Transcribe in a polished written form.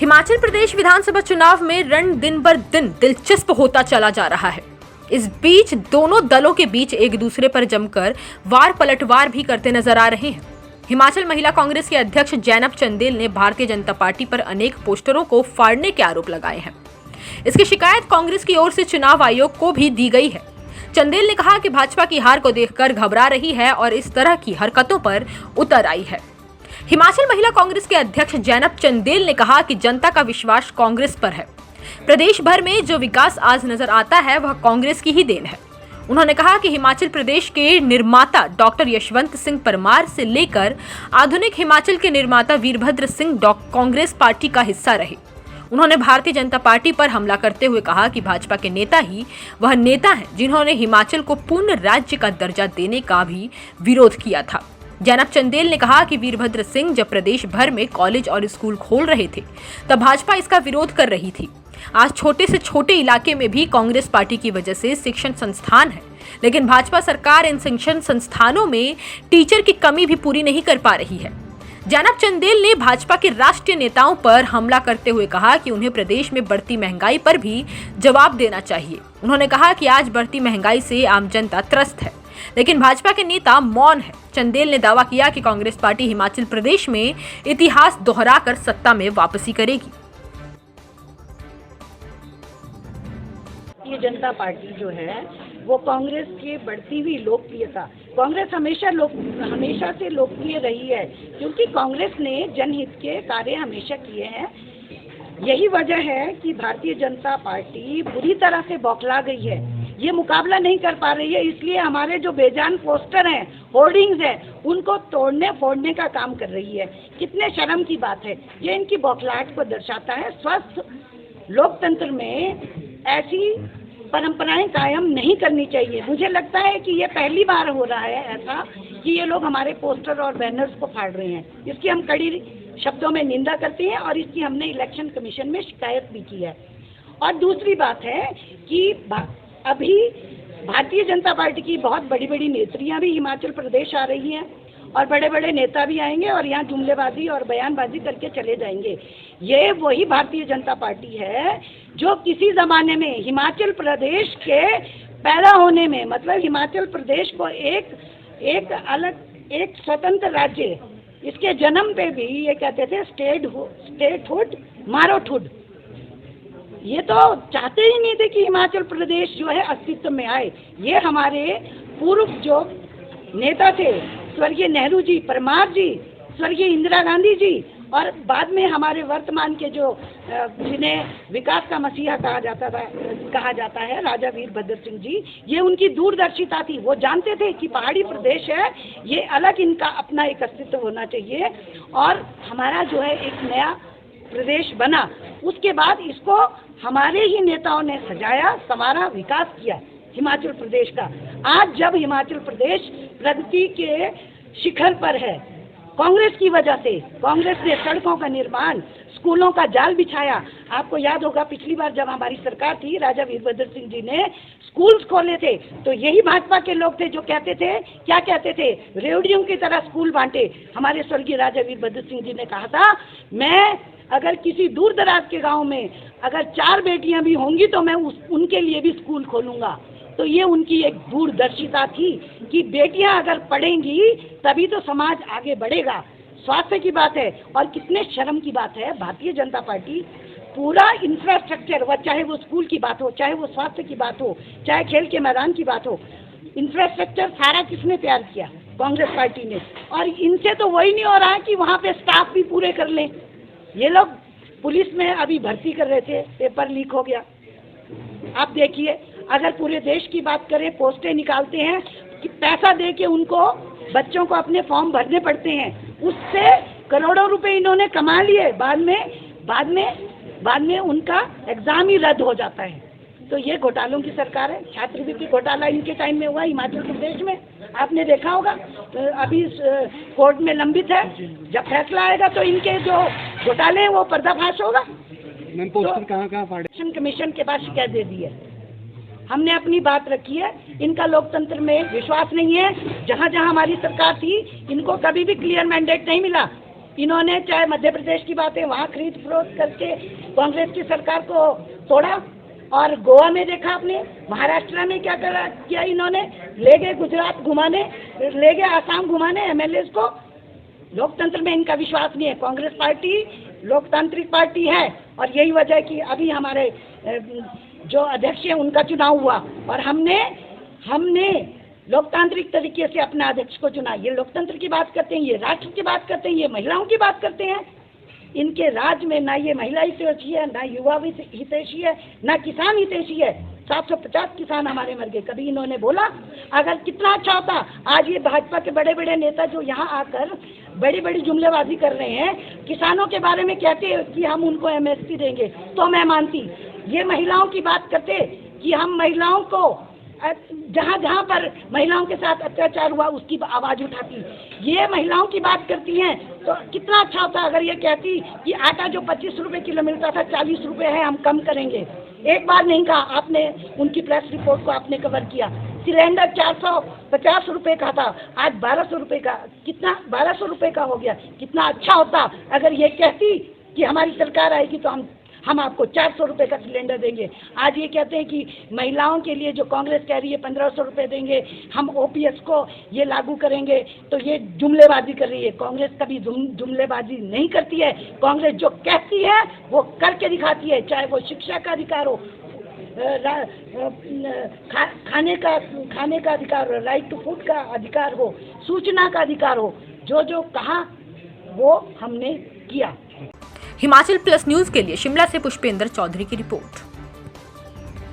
हिमाचल प्रदेश विधानसभा चुनाव में रण दिन बर दिन दिलचस्प होता चला जा रहा है। इस बीच दोनों दलों के बीच एक दूसरे पर जमकर वार पलटवार भी करते नजर आ रहे हैं। हिमाचल महिला कांग्रेस के अध्यक्ष जैनब चंदेल ने भारतीय जनता पार्टी पर अनेक पोस्टरों को फाड़ने के आरोप लगाए हैं। इसकी शिकायत कांग्रेस की ओर से चुनाव आयोग को भी दी गई है। चंदेल ने कहा कि भाजपा की हार को देखकर घबरा रही है और इस तरह की हरकतों पर उतर आई है। हिमाचल महिला कांग्रेस के अध्यक्ष जैनब चंदेल ने कहा कि जनता का विश्वास कांग्रेस पर है। प्रदेश भर में जो विकास आज नजर आता है वह कांग्रेस की ही देन है। उन्होंने कहा कि हिमाचल प्रदेश के निर्माता डॉक्टर यशवंत सिंह परमार से लेकर आधुनिक हिमाचल के निर्माता वीरभद्र सिंह कांग्रेस पार्टी का हिस्सा रहे। उन्होंने भारतीय जनता पार्टी पर हमला करते हुए कहा कि भाजपा के नेता ही वह नेता हैं जिन्होंने हिमाचल को पूर्ण राज्य का दर्जा देने का भी विरोध किया था। जैनब चंदेल ने कहा कि वीरभद्र सिंह जब प्रदेश भर में कॉलेज और स्कूल खोल रहे थे तब भाजपा इसका विरोध कर रही थी। आज छोटे से छोटे इलाके में भी कांग्रेस पार्टी की वजह से शिक्षण संस्थान है, लेकिन भाजपा सरकार इन शिक्षण संस्थानों में टीचर की कमी भी पूरी नहीं कर पा रही है। जैनब चंदेल ने भाजपा के राष्ट्रीय नेताओं पर हमला करते हुए कहा कि उन्हें प्रदेश में बढ़ती महंगाई पर भी जवाब देना चाहिए। उन्होंने कहा कि आज बढ़ती महंगाई से आम जनता त्रस्त है, लेकिन भाजपा के नेता मौन है। चंदेल ने दावा किया कि कांग्रेस पार्टी हिमाचल प्रदेश में इतिहास दोहराकर सत्ता में वापसी करेगी। भारतीय जनता पार्टी जो है वो कांग्रेस की बढ़ती हुई लोकप्रियता, कांग्रेस हमेशा से लोकप्रिय रही है क्योंकि कांग्रेस ने जनहित के कार्य हमेशा किए हैं। यही वजह है कि भारतीय जनता पार्टी बुरी तरह से बौखला गई है, ये मुकाबला नहीं कर पा रही है। इसलिए हमारे जो बेजान पोस्टर हैं, होर्डिंग्स हैं, उनको तोड़ने फोड़ने का काम कर रही है। कितने शर्म की बात है, ये इनकी बौखलाहट को दर्शाता है। स्वस्थ लोकतंत्र में ऐसी परंपराएं कायम नहीं करनी चाहिए। मुझे लगता है कि ये पहली बार हो रहा है ऐसा कि ये लोग हमारे पोस्टर और बैनर्स को फाड़ रहे हैं। इसकी हम कड़ी शब्दों में निंदा करते हैं और इसकी हमने इलेक्शन कमीशन में शिकायत भी की है। और दूसरी बात है कि अभी भारतीय जनता पार्टी की बहुत बड़ी बड़ी नेत्रियां भी हिमाचल प्रदेश आ रही हैं और बड़े बड़े नेता भी आएंगे और यहाँ जुमलेबाजी और बयानबाजी करके चले जाएंगे। ये वही भारतीय जनता पार्टी है जो किसी ज़माने में हिमाचल प्रदेश के पैदा होने में, मतलब हिमाचल प्रदेश को एक अलग एक स्वतंत्र राज्य, इसके जन्म पे भी ये कहते थे स्टेटहुड मारोठुड। ये तो चाहते ही नहीं थे कि हिमाचल प्रदेश जो है अस्तित्व में आए। ये हमारे पूर्व जो नेता थे, स्वर्गीय नेहरू जी, परमार जी, स्वर्गीय इंदिरा गांधी जी और बाद में हमारे वर्तमान के जो जिन्हें विकास का मसीहा कहा जाता है राजा वीरभद्र सिंह जी, ये उनकी दूरदर्शिता थी। वो जानते थे कि पहाड़ी प्रदेश है, ये अलग इनका अपना एक अस्तित्व होना चाहिए और हमारा जो है एक नया प्रदेश बना। उसके बाद इसको हमारे ही नेताओं ने सजाया, संवारा, विकास किया हिमाचल प्रदेश का। आज जब हिमाचल प्रदेश प्रगति के शिखर पर है, कांग्रेस की वजह से, कांग्रेस ने सड़कों का निर्माण, स्कूलों का जाल बिछाया। आपको याद होगा पिछली बार जब हमारी सरकार थी, राजा वीरभद्र सिंह जी ने स्कूल्स खोले थे, तो यही भाजपा के लोग थे जो कहते थे, क्या कहते थे, रेवड़ियों की तरह स्कूल बांटे। हमारे स्वर्गीय राजा वीरभद्र सिंह जी ने कहा था, मैं अगर किसी दूर दराज के गाँव में अगर 4 बेटियां भी होंगी तो मैं उनके लिए भी स्कूल खोलूंगा। तो ये उनकी एक दूरदर्शिता थी कि बेटियां अगर पढ़ेंगी तभी तो समाज आगे बढ़ेगा। स्वास्थ्य की बात है और कितने शर्म की बात है, भारतीय जनता पार्टी पूरा इंफ्रास्ट्रक्चर, वह चाहे वो स्कूल की बात हो, चाहे वो स्वास्थ्य की बात हो, चाहे खेल के मैदान की बात हो, इंफ्रास्ट्रक्चर सारा किसने तैयार किया? कांग्रेस पार्टी ने। और इनसे तो वही नहीं हो रहा है कि वहाँ पे स्टाफ भी पूरे कर लें। ये लोग पुलिस में अभी भर्ती कर रहे थे, पेपर लीक हो गया। आप देखिए, अगर पूरे देश की बात करें, पोस्टें निकालते हैं कि पैसा दे के उनको बच्चों को अपने फॉर्म भरने पड़ते हैं, उससे करोड़ों रुपए इन्होंने कमा लिए, बाद में उनका एग्जाम ही रद्द हो जाता है। तो ये घोटालों की सरकार है। छात्रवृत्ति घोटाला इनके टाइम में हुआ हिमाचल प्रदेश में, आपने देखा होगा। तो अभी कोर्ट में लंबित है, जब फैसला आएगा तो इनके जो घोटाले हैं वो पर्दाफाश होगा। इलेक्शन कमीशन के पास शिकायत दे दी है, हमने अपनी बात रखी है। इनका लोकतंत्र में विश्वास नहीं है। जहाँ जहाँ हमारी सरकार थी, इनको कभी भी क्लियर मैंडेट नहीं मिला। इन्होंने चाहे मध्य प्रदेश की बात है, वहाँ खरीद फरोख्त करके कांग्रेस की सरकार को तोड़ा, और गोवा में देखा आपने, महाराष्ट्र में क्या किया इन्होंने, ले गए गुजरात घुमाने, ले गए आसाम घुमाने एमएलए को। लोकतंत्र में इनका विश्वास नहीं है। कांग्रेस पार्टी लोकतांत्रिक पार्टी है, और यही वजह है कि अभी हमारे जो अध्यक्ष हैं उनका चुनाव हुआ, और हमने लोकतांत्रिक तरीके से अपने अध्यक्ष को चुना। ये लोकतंत्र की बात करते हैं, ये राष्ट्र की बात करते हैं, ये महिलाओं की बात करते हैं। इनके राज में ना ये महिला हितैषी है, ना युवा हितैषी है, ना किसान हितैषी है। 750 किसान हमारे मर गए। कभी इन्होंने बोला? अगर कितना अच्छा होता। आज ये भाजपा के बड़े बड़े नेता जो यहाँ आकर बड़ी बड़ी जुमलेबाजी कर रहे हैं, किसानों के बारे में कहते हैं कि हम उनको एमएसपी देंगे, तो मैं मानती। ये महिलाओं की बात करते कि हम महिलाओं को जहाँ जहाँ पर महिलाओं के साथ अत्याचार हुआ उसकी आवाज़ उठाती। ये महिलाओं की बात करती हैं, तो कितना अच्छा होता अगर ये कहती कि आटा जो 25 रुपए किलो मिलता था 40 रुपए है, हम कम करेंगे। एक बार नहीं कहा आपने, उनकी प्रेस रिपोर्ट को आपने कवर किया। सिलेंडर 450 रुपए का था, आज 1200 रुपए का, कितना 1200 रुपए का हो गया। कितना अच्छा होता अगर ये कहती कि हमारी सरकार आएगी तो हम आपको 400 रुपए का सिलेंडर देंगे। आज ये कहते हैं कि महिलाओं के लिए जो कांग्रेस कह रही है 1500 रुपए देंगे, हम ओपीएस को ये लागू करेंगे, तो ये जुमलेबाजी कर रही है। कांग्रेस कभी जुमलेबाजी नहीं करती है। कांग्रेस जो कहती है वो करके दिखाती है, चाहे वो शिक्षा का अधिकार हो, खाने का अधिकार हो, राइट टू फूड का अधिकार हो, सूचना का अधिकार हो, जो कहा वो हमने किया। हिमाचल प्लस न्यूज के लिए शिमला से पुष्पेंद्र चौधरी की रिपोर्ट।